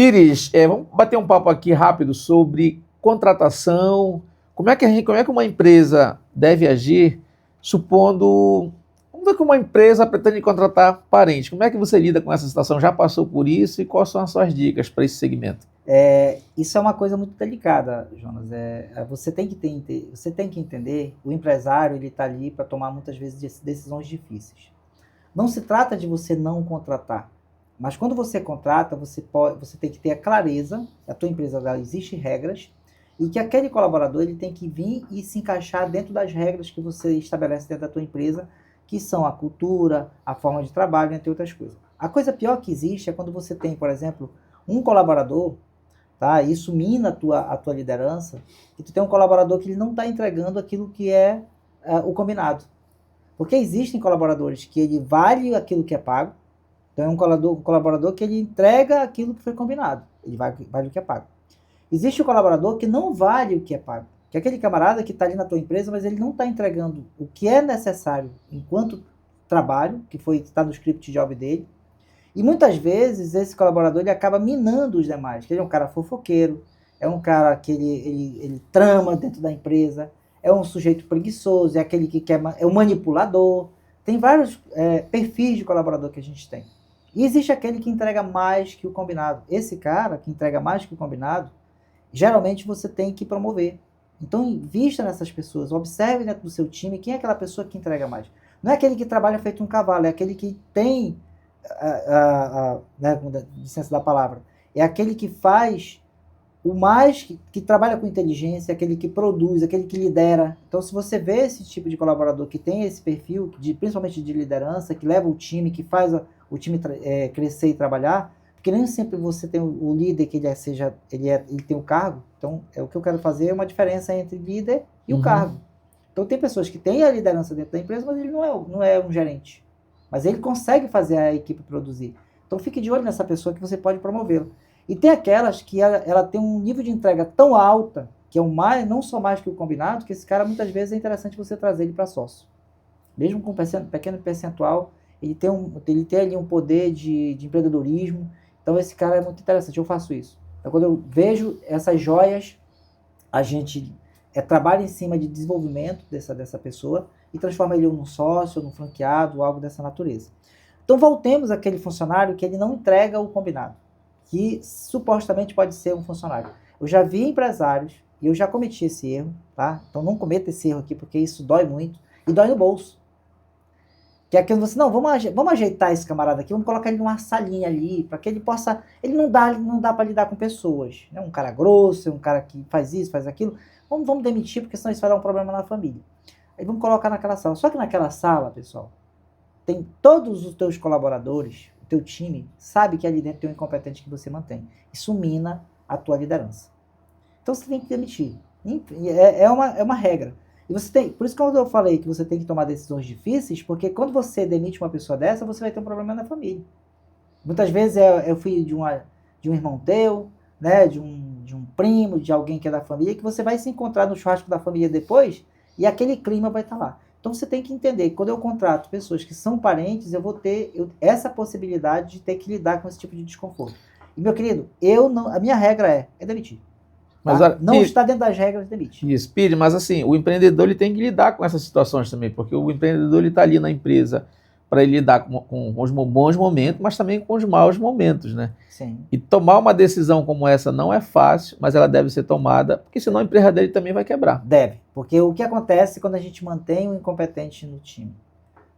Pires, vamos bater um papo aqui rápido sobre contratação. Como é que uma empresa deve agir, supondo, vamos ver que uma empresa pretende contratar parentes. Como é que você lida com essa situação? Já passou por isso e quais são as suas dicas para esse segmento? Isso é uma coisa muito delicada, Jonas. Você tem que entender, o empresário ele está ali para tomar muitas vezes decisões difíceis. Não se trata de você não contratar, mas quando você contrata, você tem que ter a clareza que a tua empresa dela existe regras e que aquele colaborador ele tem que vir e se encaixar dentro das regras que você estabelece dentro da tua empresa, que são a cultura, a forma de trabalho, entre outras coisas. A coisa pior que existe é quando você tem, por exemplo, um colaborador, tá? Isso mina a tua liderança, e tu tem um colaborador que ele não está entregando aquilo que é o combinado. Porque existem colaboradores que ele vale aquilo que é pago, então é um colaborador que ele entrega aquilo que foi combinado, ele vale o que é pago. Existe o colaborador que não vale o que é pago, que é aquele camarada que está ali na tua empresa, mas ele não está entregando o que é necessário enquanto trabalho, que está no script job dele, e muitas vezes esse colaborador ele acaba minando os demais, que ele é um cara fofoqueiro, é um cara que ele trama dentro da empresa, é um sujeito preguiçoso, é aquele que é um manipulador. Tem vários perfis de colaborador que a gente tem. E existe aquele que entrega mais que o combinado. Esse cara que entrega mais que o combinado, geralmente você tem que promover. Então invista nessas pessoas, observe dentro do seu time quem é aquela pessoa que entrega mais. Não é aquele que trabalha feito um cavalo, é aquele que tem né, com licença da palavra, é aquele que faz o mais, que trabalha com inteligência, aquele que produz, aquele que lidera. Então, se você vê esse tipo de colaborador que tem esse perfil, principalmente de liderança, que leva o time, que faz o time crescer e trabalhar, porque nem sempre você tem o líder que ele tem o cargo. Então, o que eu quero fazer é uma diferença entre líder e o cargo. Então, tem pessoas que têm a liderança dentro da empresa, mas ele não é um gerente. Mas ele consegue fazer a equipe produzir. Então fique de olho nessa pessoa que você pode promovê-la. E tem aquelas que ela tem um nível de entrega tão alta, que é não só mais que o combinado, que esse cara muitas vezes é interessante você trazer ele para sócio. Mesmo com um pequeno percentual, ele tem ali um poder de empreendedorismo. Então esse cara é muito interessante, eu faço isso. Então quando eu vejo essas joias, a gente trabalha em cima de desenvolvimento dessa pessoa e transforma ele num sócio, num franqueado, algo dessa natureza. Então voltemos àquele funcionário que ele não entrega o combinado, que supostamente pode ser um funcionário. Eu já vi empresários, e eu já cometi esse erro, tá? Então não cometa esse erro aqui, porque isso dói muito, e dói no bolso. Que é aquilo você, não, vamos ajeitar esse camarada aqui, vamos colocar ele numa salinha ali, para que ele possa, ele não dá para lidar com pessoas, né? Um cara grosso, um cara que faz isso, faz aquilo, vamos demitir, porque senão isso vai dar um problema na família. Aí vamos colocar naquela sala. Só que naquela sala, pessoal, tem todos os teus colaboradores, o teu time, sabe que ali dentro tem um incompetente que você mantém. Isso mina a tua liderança. Então você tem que demitir. É uma regra. E por isso que eu falei que você tem que tomar decisões difíceis, porque quando você demite uma pessoa dessa, você vai ter um problema na família. Muitas vezes é o filho de um irmão teu, né, de um primo, de alguém que é da família, que você vai se encontrar no churrasco da família depois, e aquele clima vai estar lá. Então você tem que entender que quando eu contrato pessoas que são parentes, eu vou ter essa possibilidade de ter que lidar com esse tipo de desconforto. E, meu querido, a minha regra é demitir. Mas Tá? olha, Não está dentro das regras, demite. isso, Pires, mas assim, o empreendedor ele tem que lidar com essas situações também, porque o empreendedor ele está ali na empresa para ele lidar com os bons momentos, mas também com os maus momentos, né? Sim. E tomar uma decisão como essa não é fácil, mas ela deve ser tomada, porque senão a empresa dele também vai quebrar. Deve, porque o que acontece quando a gente mantém um incompetente no time?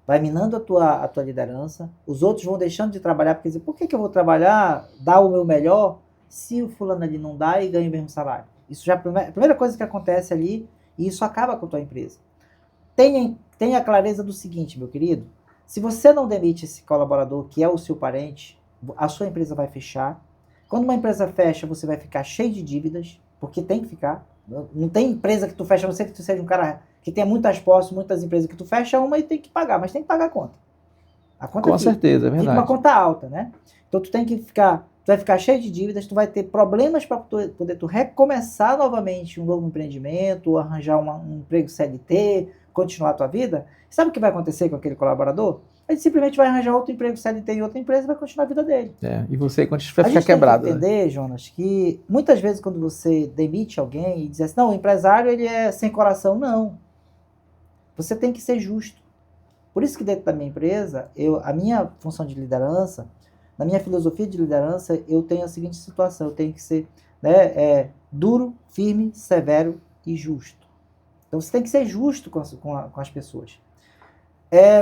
Vai minando a tua liderança, os outros vão deixando de trabalhar, porque dizem, por que eu vou trabalhar, dar o meu melhor, se o fulano ali não dá e ganha o mesmo salário? Isso já é a primeira coisa que acontece ali, e isso acaba com a tua empresa. Tenha clareza do seguinte, meu querido, se você não demite esse colaborador, que é o seu parente, a sua empresa vai fechar. Quando uma empresa fecha, você vai ficar cheio de dívidas, porque tem que ficar. Não tem empresa que tu fecha, a não ser que tu seja um cara que tenha muitas posses, muitas empresas que tu fecha uma e tem que pagar, mas tem que pagar a conta. A conta Com certeza, é fica uma verdade. conta alta, né? Então tu vai ficar cheio de dívidas, tu vai ter problemas para poder tu recomeçar novamente um novo empreendimento, ou arranjar um emprego CLT, continuar a tua vida, sabe o que vai acontecer com aquele colaborador? Ele simplesmente vai arranjar outro emprego CLT em outra empresa e vai continuar a vida dele. E você vai ficar quebrado. A gente tem que entender, Jonas, que muitas vezes quando você demite alguém e diz assim, não, o empresário ele é sem coração. Não. Você tem que ser justo. Por isso que dentro da minha empresa, a minha função de liderança, na minha filosofia de liderança, eu tenho a seguinte situação, eu tenho que ser duro, firme, severo e justo. Então você tem que ser justo com as pessoas.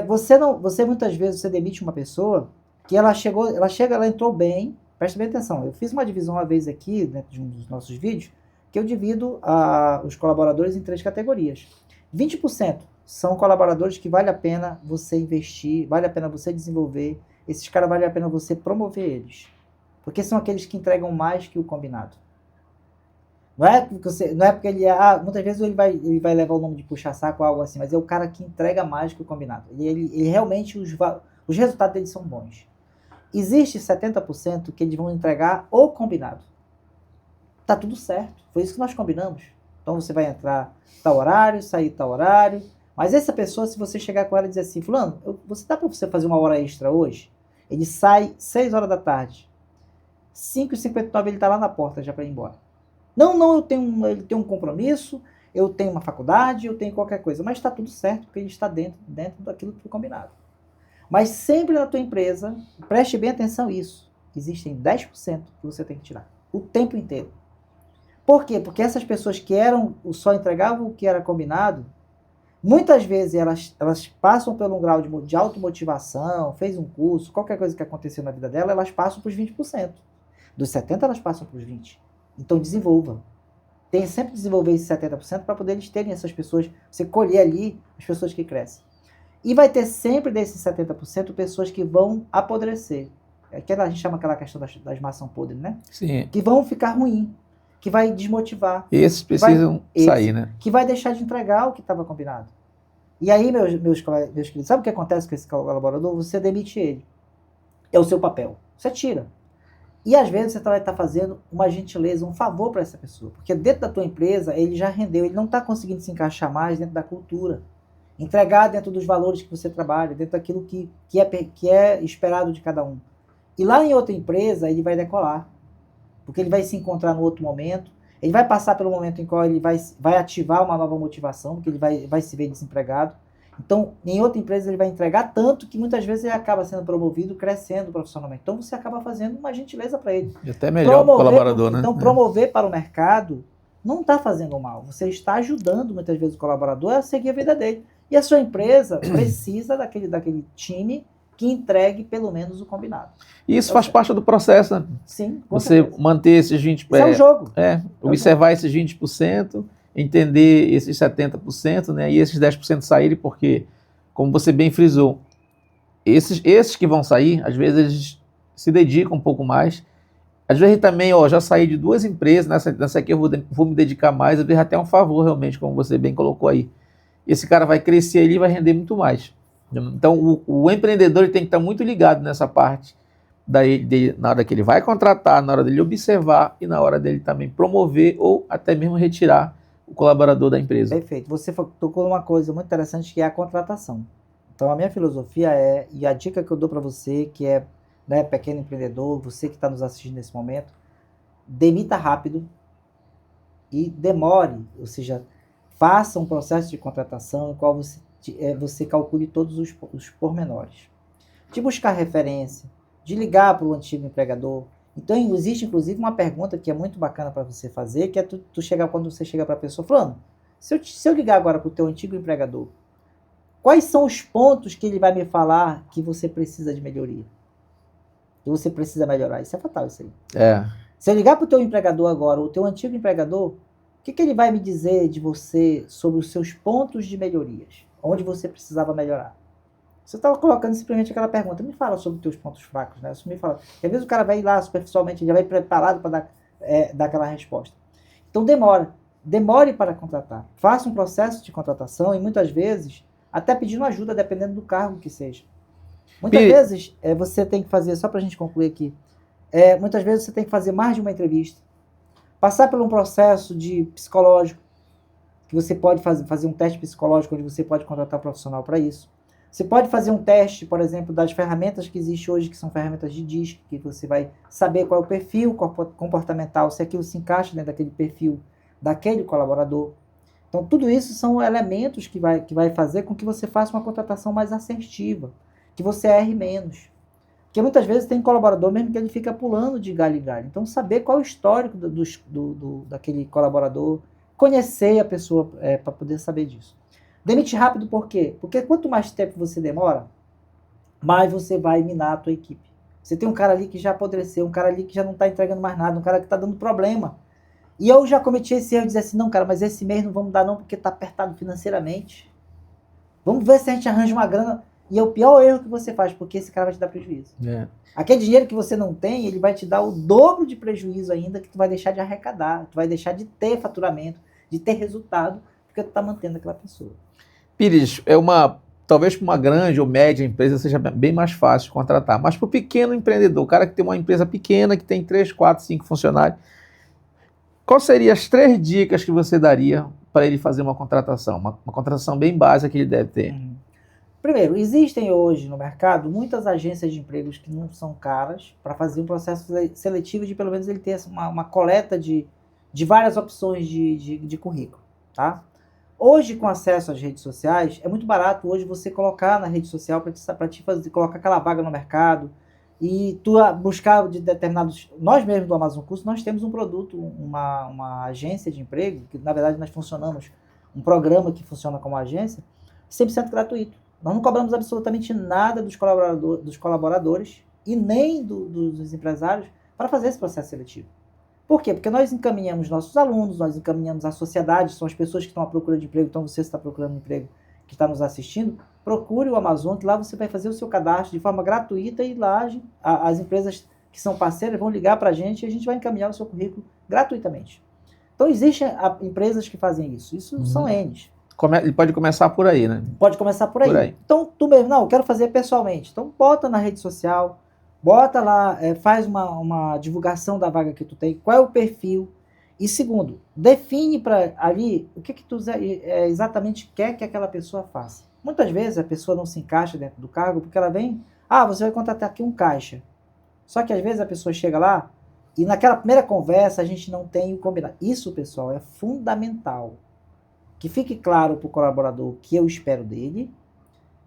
Você muitas vezes você demite uma pessoa que ela entrou bem, preste bem atenção, eu fiz uma divisão uma vez aqui, dentro de um dos nossos vídeos, que eu divido os colaboradores em 3 categorias. 20% são colaboradores que vale a pena você investir, vale a pena você desenvolver, esses caras vale a pena você promover eles, porque são aqueles que entregam mais que o combinado. Não é porque ele muitas vezes ele vai levar o nome de puxa-saco ou algo assim, mas é o cara que entrega mais que o combinado. Ele realmente, os resultados dele são bons. Existe 70% que eles vão entregar o combinado. Tá tudo certo, foi isso que nós combinamos. Então você vai entrar tal horário, sair tal horário, mas essa pessoa, se você chegar com ela e dizer assim, fulano, você dá para você fazer uma hora extra hoje? Ele sai 6 horas da tarde, 5h59 ele tá lá na porta já para ir embora. Não, ele tem um compromisso, eu tenho uma faculdade, eu tenho qualquer coisa, mas está tudo certo, porque ele está dentro daquilo que foi combinado. Mas sempre na tua empresa, preste bem atenção nisso, existem 10% que você tem que tirar, o tempo inteiro. Por quê? Porque essas pessoas que só entregavam o que era combinado, muitas vezes elas passam por um grau de automotivação, fez um curso, qualquer coisa que aconteceu na vida dela, elas passam para os 20%. Dos 70% elas passam para os 20%. Então desenvolva. Tem sempre que desenvolver esses 70% para poder eles terem essas pessoas, você colher ali as pessoas que crescem. E vai ter sempre desses 70% pessoas que vão apodrecer. A gente chama aquela questão das maçãs podres, né? Sim. Que vão ficar ruim, que vai desmotivar. Esses precisam sair, né? Que vai deixar de entregar o que estava combinado. E aí, meus queridos, sabe o que acontece com esse colaborador? Você demite ele. É o seu papel. Você tira. E às vezes você vai estar fazendo uma gentileza, um favor para essa pessoa. Porque dentro da tua empresa, ele já rendeu, ele não está conseguindo se encaixar mais dentro da cultura. Entregar dentro dos valores que você trabalha, dentro daquilo que é esperado de cada um. E lá em outra empresa, ele vai decolar. Porque ele vai se encontrar no outro momento. Ele vai passar pelo momento em qual ele vai ativar uma nova motivação, porque ele vai se ver desempregado. Então, em outra empresa ele vai entregar tanto que muitas vezes ele acaba sendo promovido, crescendo profissionalmente. Então, você acaba fazendo uma gentileza para ele. E até melhor para o colaborador, né? Então, promover para o mercado não está fazendo mal. Você está ajudando muitas vezes o colaborador a seguir a vida dele. E a sua empresa precisa daquele time que entregue pelo menos o combinado. E isso faz parte do processo, né? Sim, com certeza. Manter esses 20%. Isso é um jogo. Observar esses 20%, entender esses 70%, né? E esses 10% saírem, porque, como você bem frisou, esses que vão sair, às vezes eles se dedicam um pouco mais. Às vezes também, já saí de 2 empresas, nessa aqui eu vou me dedicar mais, às vezes até um favor realmente, como você bem colocou aí. Esse cara vai crescer ali e vai render muito mais. Então, o empreendedor ele tem que estar muito ligado nessa parte, na hora que ele vai contratar, na hora dele observar e na hora dele também promover ou até mesmo retirar o colaborador da empresa. Perfeito. Você tocou numa coisa muito interessante que é a contratação. Então, a minha filosofia e a dica que eu dou para você, que é pequeno empreendedor, você que está nos assistindo nesse momento, demita rápido e demore, ou seja, faça um processo de contratação em qual você calcule todos os pormenores. De buscar referência, de ligar para o antigo empregador. Então, existe inclusive uma pergunta que é muito bacana para você fazer, que é quando você chega para a pessoa, falando, se eu ligar agora para o teu antigo empregador, quais são os pontos que ele vai me falar que você precisa de melhoria? Que você precisa melhorar. Isso é fatal, isso aí. Se eu ligar para o teu empregador agora, o teu antigo empregador, o que ele vai me dizer de você sobre os seus pontos de melhorias? Onde você precisava melhorar? Você estava colocando simplesmente aquela pergunta, me fala sobre os teus pontos fracos, né? Você me fala. E às vezes o cara vai lá superficialmente, já vai preparado para dar aquela resposta. Então demore para contratar. Faça um processo de contratação e muitas vezes até pedindo ajuda, dependendo do cargo que seja. Muitas vezes você tem que fazer, só para a gente concluir aqui, muitas vezes você tem que fazer mais de uma entrevista, passar por um processo psicológico, que você pode fazer um teste psicológico, onde você pode contratar um profissional para isso. Você pode fazer um teste, por exemplo, das ferramentas que existem hoje, que são ferramentas de DISC, que você vai saber qual é o perfil comportamental, se aquilo se encaixa dentro daquele perfil daquele colaborador. Então, tudo isso são elementos que vai fazer com que você faça uma contratação mais assertiva, que você erre menos. Porque muitas vezes tem colaborador mesmo que ele fica pulando de galho em galho. Então, saber qual é o histórico daquele colaborador, conhecer a pessoa para poder saber disso. Demite rápido por quê? Porque quanto mais tempo você demora, mais você vai minar a tua equipe. Você tem um cara ali que já apodreceu, um cara ali que já não está entregando mais nada, um cara que está dando problema. E eu já cometi esse erro de dizer assim, não, cara, mas esse mês não vamos dar não, porque está apertado financeiramente. Vamos ver se a gente arranja uma grana. E é o pior erro que você faz, porque esse cara vai te dar prejuízo. Aquele dinheiro que você não tem, ele vai te dar o dobro de prejuízo ainda, que tu vai deixar de arrecadar, tu vai deixar de ter faturamento, de ter resultado, porque tu está mantendo aquela pessoa. Pires, talvez para uma grande ou média empresa seja bem mais fácil contratar, mas para o pequeno empreendedor, o cara que tem uma empresa pequena, que tem 3, 4, 5 funcionários, quais seriam as 3 dicas que você daria para ele fazer uma contratação? Uma contratação bem básica que ele deve ter. Primeiro, existem hoje no mercado muitas agências de empregos que não são caras para fazer um processo seletivo de pelo menos ele ter uma coleta de várias opções de currículo, tá? Hoje, com acesso às redes sociais, é muito barato hoje você colocar na rede social para te fazer, colocar aquela vaga no mercado e tu buscar de determinados... Nós mesmos do Amazon Curso, nós temos um produto, uma agência de emprego, que na verdade nós funcionamos, um programa que funciona como agência, 100% gratuito. Nós não cobramos absolutamente nada dos colaboradores e nem dos empresários para fazer esse processo seletivo. Por quê? Porque nós encaminhamos nossos alunos, nós encaminhamos a sociedade, são as pessoas que estão à procura de emprego, então você está procurando emprego, que está nos assistindo, procure o Amazon, que lá você vai fazer o seu cadastro de forma gratuita e lá as empresas que são parceiras vão ligar para a gente e a gente vai encaminhar o seu currículo gratuitamente. Então existem empresas que fazem isso, são N's. Ele pode começar por aí, né? Pode começar por aí. Então tu mesmo, não, eu quero fazer pessoalmente, então bota na rede social, bota lá, faz uma divulgação da vaga que tu tem, qual é o perfil. E segundo, define para ali o que tu exatamente quer que aquela pessoa faça. Muitas vezes a pessoa não se encaixa dentro do cargo porque ela vem, você vai contratar aqui um caixa. Só que às vezes a pessoa chega lá e naquela primeira conversa a gente não tem o combinado. Isso, pessoal, é fundamental. Que fique claro para o colaborador o que eu espero dele,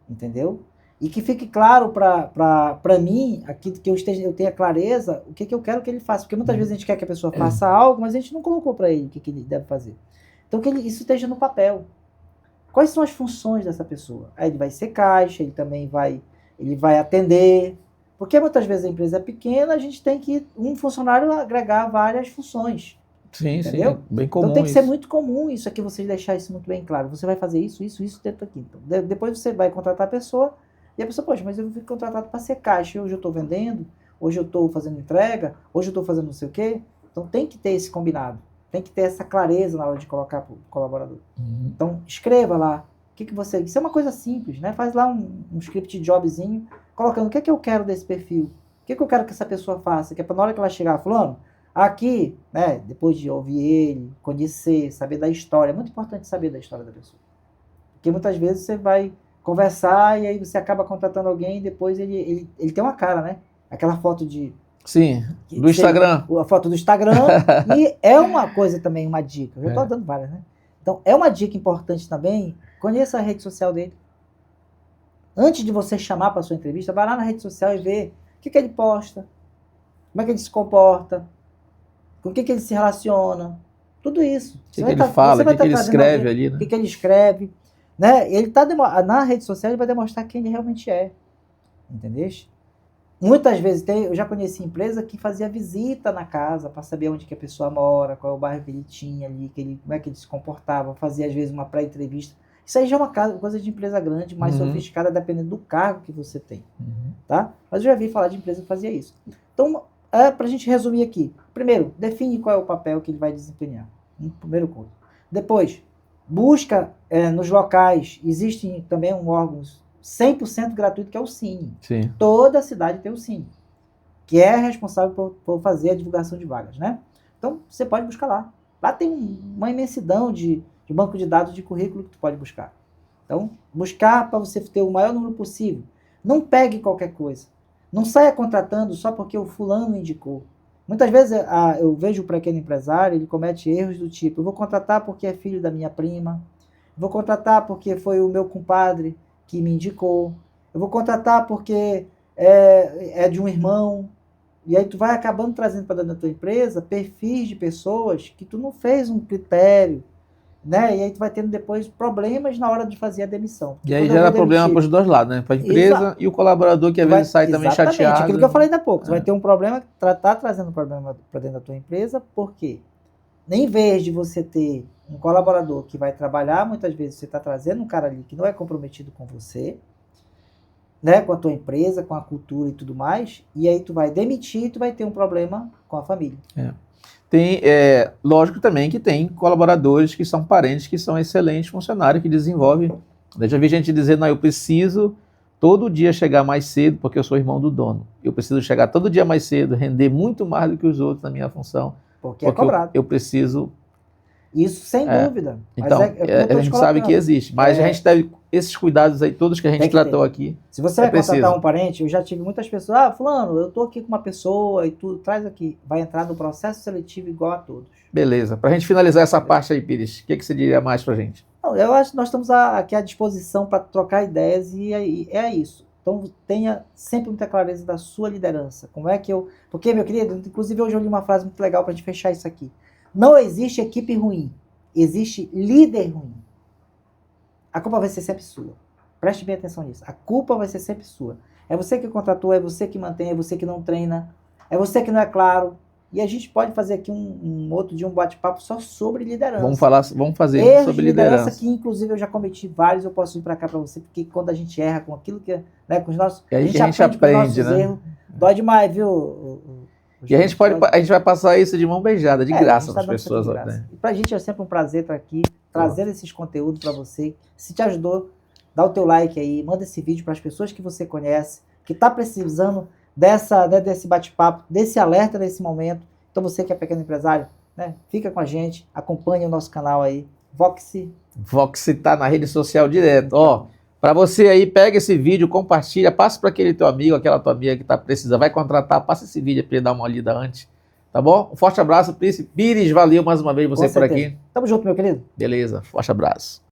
entendeu? E que fique claro para mim, aqui, que eu tenha clareza, o que eu quero que ele faça. Porque muitas vezes a gente quer que a pessoa faça algo, mas a gente não colocou para ele o que ele deve fazer. Então, que isso esteja no papel. Quais são as funções dessa pessoa? Aí ele vai ser caixa, ele também vai atender. Porque muitas vezes a empresa é pequena, a gente tem que um funcionário agregar várias funções. Sim, entendeu? Sim, bem comum. Então tem que ser muito comum isso aqui, vocês deixar isso muito bem claro. Você vai fazer isso dentro aqui. Então, depois você vai contratar a pessoa, e a pessoa, poxa, mas eu fui contratado para ser caixa, hoje eu estou vendendo, hoje eu estou fazendo entrega, hoje eu estou fazendo não sei o quê. Então tem que ter esse combinado, tem que ter essa clareza na hora de colocar para o colaborador. Então escreva lá, isso é uma coisa simples, né? Faz lá um script jobzinho, colocando o que eu quero desse perfil, o que eu quero que essa pessoa faça, que é para na hora que ela chegar, fulano, aqui, né, depois de ouvir ele, conhecer, saber da história, é muito importante saber da história da pessoa. Porque muitas vezes você vai conversar e aí você acaba contratando alguém e depois ele tem uma cara, né? Aquela foto de... Sim, do Instagram. A foto do Instagram. E é uma coisa também, uma dica. Eu estou dando várias, né? Então, é uma dica importante também, conheça a rede social dele. Antes de você chamar para sua entrevista, vai lá na rede social e vê o que ele posta, como é que ele se comporta, com o que ele se relaciona, tudo isso. O que ele fala, o que ele escreve ali, né? O que ele escreve, né? Ele na rede social ele vai demonstrar quem ele realmente é, entendeu? Muitas vezes, eu já conheci empresa que fazia visita na casa para saber onde que a pessoa mora, qual é o bairro que ele tinha ali, como é que ele se comportava, fazia às vezes uma pré-entrevista. Isso aí já é uma coisa de empresa grande, mais sofisticada, dependendo do cargo que você tem, tá? Mas eu já vi falar de empresa que fazia isso. Então, para a gente resumir aqui. Primeiro, define qual é o papel que ele vai desempenhar. Primeiro ponto. Depois, busca nos locais. Existe também um órgão 100% gratuito que é o Cine. Sim. Toda cidade tem o Cine, que é responsável por fazer a divulgação de vagas, né? Então, você pode buscar lá. Lá tem uma imensidão de de banco de dados de currículo que tu pode buscar. Então, buscar para você ter o maior número possível. Não pegue qualquer coisa. Não saia contratando só porque o fulano indicou. Muitas vezes eu vejo o pequeno empresário, ele comete erros do tipo, eu vou contratar porque é filho da minha prima, vou contratar porque foi o meu compadre que me indicou, eu vou contratar porque é de um irmão. E aí tu vai acabando trazendo para dentro da tua empresa perfis de pessoas que tu não fez um critério, né? E aí tu vai tendo depois problemas na hora de fazer a demissão. E aí gera problema para os dois lados, né? Para a empresa e o colaborador que às vezes sai também chateado. Exatamente, aquilo que eu falei ainda há pouco. Tu vai ter um problema, tá trazendo problema para dentro da tua empresa, porque em vez de você ter um colaborador que vai trabalhar, muitas vezes você está trazendo um cara ali que não é comprometido com você, né, com a tua empresa, com a cultura e tudo mais, e aí tu vai demitir e tu vai ter um problema com a família. Tem, lógico também que tem colaboradores que são parentes, que são excelentes funcionários, que desenvolvem. Eu já vi gente dizendo, não, eu preciso todo dia chegar mais cedo, porque eu sou irmão do dono. Eu preciso chegar todo dia mais cedo, render muito mais do que os outros na minha função. Porque é cobrado. Eu preciso... Isso sem dúvida. Então, a gente sabe que existe, mas a gente deve, esses cuidados aí, todos que a gente tratou aqui. Se você vai contratar um parente, eu já tive muitas pessoas, fulano, eu tô aqui com uma pessoa e tu traz aqui, vai entrar no processo seletivo igual a todos. Beleza. Para a gente finalizar essa parte aí, Pires, o que você diria mais pra gente? Não, eu acho que nós estamos aqui à disposição para trocar ideias e é isso. Então tenha sempre muita clareza da sua liderança. Como é que eu... Porque, meu querido, inclusive hoje eu li uma frase muito legal para a gente fechar isso aqui. Não existe equipe ruim, existe líder ruim. A culpa vai ser sempre sua. Preste bem atenção nisso. A culpa vai ser sempre sua. É você que contratou, é você que mantém, é você que não treina, é você que não é claro. E a gente pode fazer aqui um outro dia um bate-papo só sobre liderança. Vamos fazer erros sobre de liderança. liderança. Que inclusive eu já cometi vários, eu posso vir para cá para você, porque quando a gente erra com aquilo que, né, com os nossos, a gente aprende com os nossos erros, dói demais, viu? E a gente vai passar isso de mão beijada, de graça para as pessoas. Né? E para a gente é sempre um prazer estar aqui, trazendo esses conteúdos para você. Se te ajudou, dá o teu like aí, manda esse vídeo para as pessoas que você conhece, que está precisando desse bate-papo, desse alerta nesse momento. Então você que é pequeno empresário, né, fica com a gente, acompanha o nosso canal aí, Voxy. Voxy está na rede social direto. Ó, para você aí, pega esse vídeo, compartilha, passa para aquele teu amigo, aquela tua amiga que está precisando, vai contratar, passa esse vídeo para ele dar uma lida antes, tá bom? Um forte abraço, Príncipe Pires, valeu mais uma vez você por aqui. Tamo junto, meu querido. Beleza, forte abraço.